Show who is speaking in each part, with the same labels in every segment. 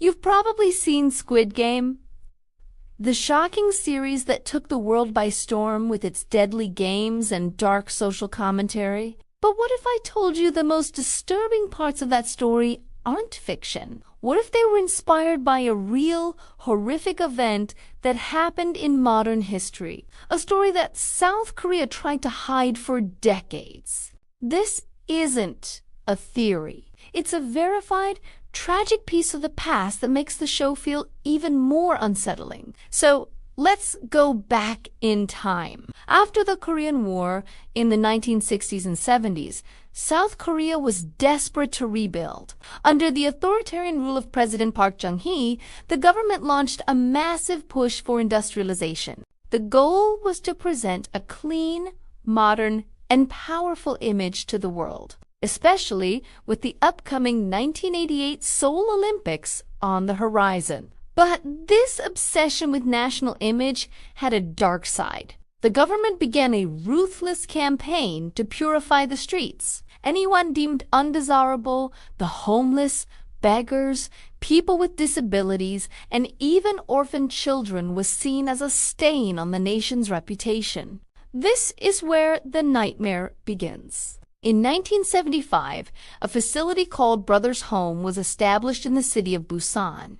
Speaker 1: You've probably seen Squid Game, the shocking series that took the world by storm with its deadly games and dark social commentary. But what if I told you the most disturbing parts of that story aren't fiction? What if they were inspired by a real, horrific event that happened in modern history? A story that South Korea tried to hide for decades. This isn't a theory. It's a verified, tragic piece of the past that makes the show feel even more unsettling. So let's go back in time. After the Korean War in the 1960s and 70s, South Korea was desperate to rebuild. Under the authoritarian rule of President Park Chung-hee, the government launched a massive push for industrialization. The goal was to present a clean, modern, and powerful image to the world, especially with the upcoming 1988 Seoul Olympics on the horizon. But this obsession with national image had a dark side. The government began a ruthless campaign to purify the streets. Anyone deemed undesirable, the homeless, beggars, people with disabilities, and even orphan children was seen as a stain on the nation's reputation. This is where the nightmare begins. In 1975, a facility called Brothers Home was established in the city of Busan.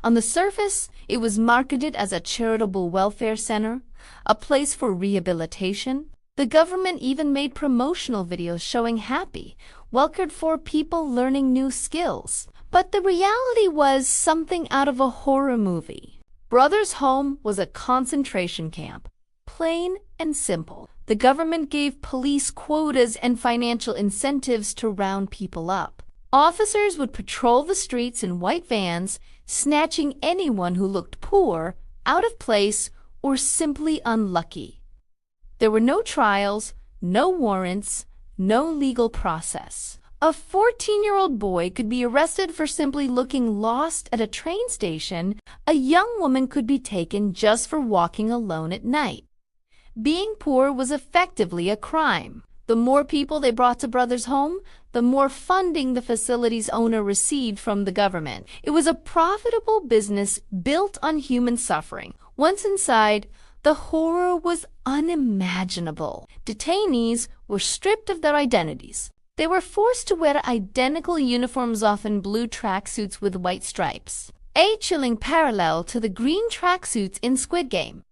Speaker 1: On the surface, it was marketed as a charitable welfare center, a place for rehabilitation. The government even made promotional videos showing happy, well-cared-for people learning new skills. But the reality was something out of a horror movie. Brothers Home was a concentration camp, plain and simple. The government gave police quotas and financial incentives to round people up. Officers would patrol the streets in white vans, snatching anyone who looked poor, out of place, or simply unlucky. There were no trials, no warrants, no legal process. A 14-year-old boy could be arrested for simply looking lost at a train station. A young woman could be taken just for walking alone at night. Being poor was effectively a crime. The more people they brought to Brothers Home, the more funding the facility's owner received from the government. It was a profitable business built on human suffering. Once inside, the horror was unimaginable. Detainees were stripped of their identities. They were forced to wear identical uniforms, often blue tracksuits with white stripes, a chilling parallel to the green tracksuits in Squid Game.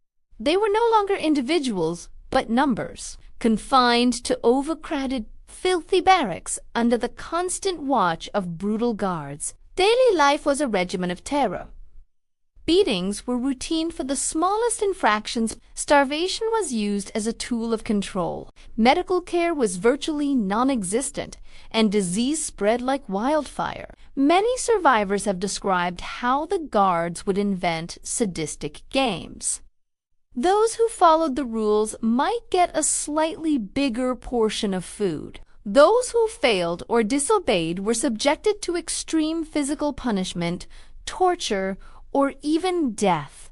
Speaker 1: They were no longer individuals, but numbers, confined to overcrowded, filthy barracks under the constant watch of brutal guards. Daily life was a regimen of terror. Beatings were routine for the smallest infractions. Starvation was used as a tool of control. Medical care was virtually non-existent, and disease spread like wildfire. Many survivors have described how the guards would invent sadistic games. Those who followed the rules might get a slightly bigger portion of food. Those who failed or disobeyed were subjected to extreme physical punishment, torture, or even death.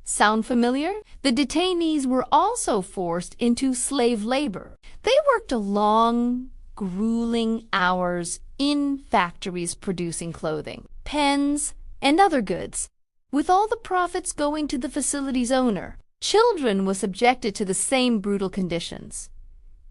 Speaker 1: Sound familiar? The detainees were also forced into slave labor. They worked long, grueling hours in factories producing clothing, pens, and other goods, with all the profits going to the facility's owner. Children were subjected to the same brutal conditions.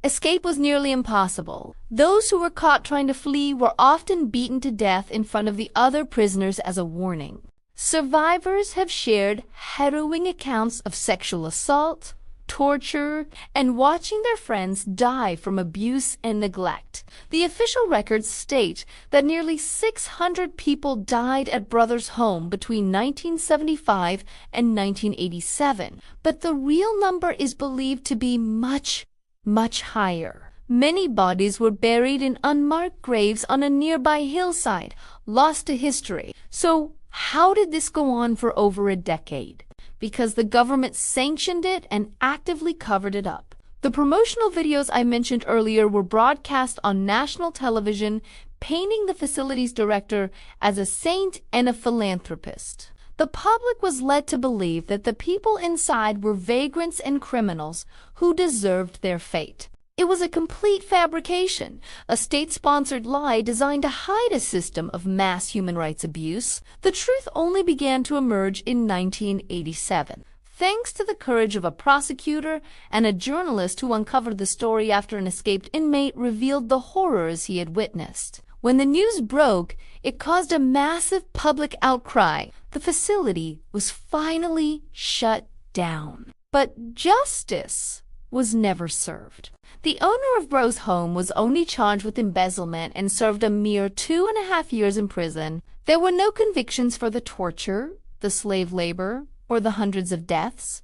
Speaker 1: Escape was nearly impossible. Those who were caught trying to flee were often beaten to death in front of the other prisoners as a warning. Survivors have shared harrowing accounts of sexual assault, torture, and watching their friends die from abuse and neglect. The official records state that nearly 600 people died at Brothers Home between 1975 and 1987, but the real number is believed to be much higher. Many bodies were buried in unmarked graves on a nearby hillside, lost to history. So, how did this go on for over a decade? Because the government sanctioned it and actively covered it up. The promotional videos I mentioned earlier were broadcast on national television, painting the facility's director as a saint and a philanthropist. The public was led to believe that the people inside were vagrants and criminals who deserved their fate. It was a complete fabrication, a state-sponsored lie designed to hide a system of mass human rights abuse. The truth only began to emerge in 1987, thanks to the courage of a prosecutor and a journalist who uncovered the story after an escaped inmate revealed the horrors he had witnessed. When the news broke, it caused a massive public outcry. The facility was finally shut down. But justice was never served. The owner of Bro's home was only charged with embezzlement and served a mere 2.5 years in prison. There were no convictions for the torture, the slave labor, or the hundreds of deaths.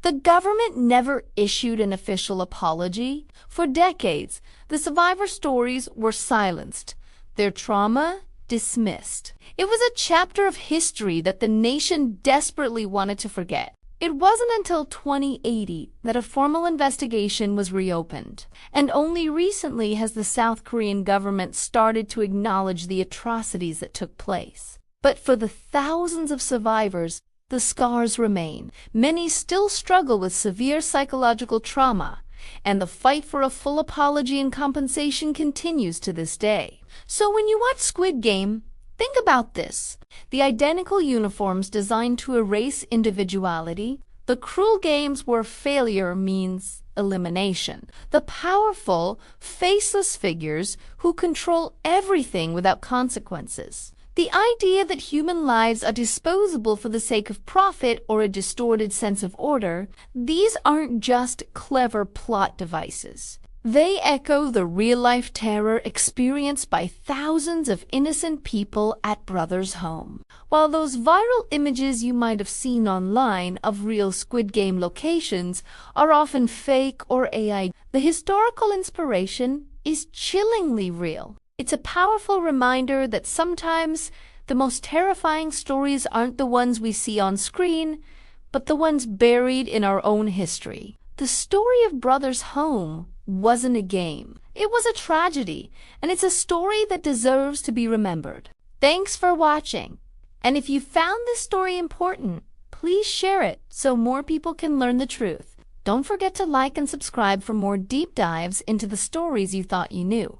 Speaker 1: The government never issued an official apology. For decades, the survivor stories were silenced, their trauma dismissed. It was a chapter of history that the nation desperately wanted to forget. It wasn't until 2080 that a formal investigation was reopened, and only recently has the South Korean government started to acknowledge the atrocities that took place. But for the thousands of survivors, the scars remain. Many still struggle with severe psychological trauma, and the fight for a full apology and compensation continues to this day. So when you watch Squid Game, think about this. The identical uniforms designed to erase individuality, the cruel games where failure means elimination, the powerful, faceless figures who control everything without consequences. The idea that human lives are disposable for the sake of profit or a distorted sense of order, these aren't just clever plot devices. They echo the real-life terror experienced by thousands of innocent people at Brothers' home. While those viral images you might have seen online of real Squid Game locations are often fake or AI, the historical inspiration is chillingly real. It's a powerful reminder that sometimes the most terrifying stories aren't the ones we see on screen, but the ones buried in our own history. The story of Brothers' home wasn't a game. It was a tragedy, and it's a story that deserves to be remembered. Thanks for watching. And if you found this story important, please share it so more people can learn the truth. Don't forget to like and subscribe for more deep dives into the stories you thought you knew.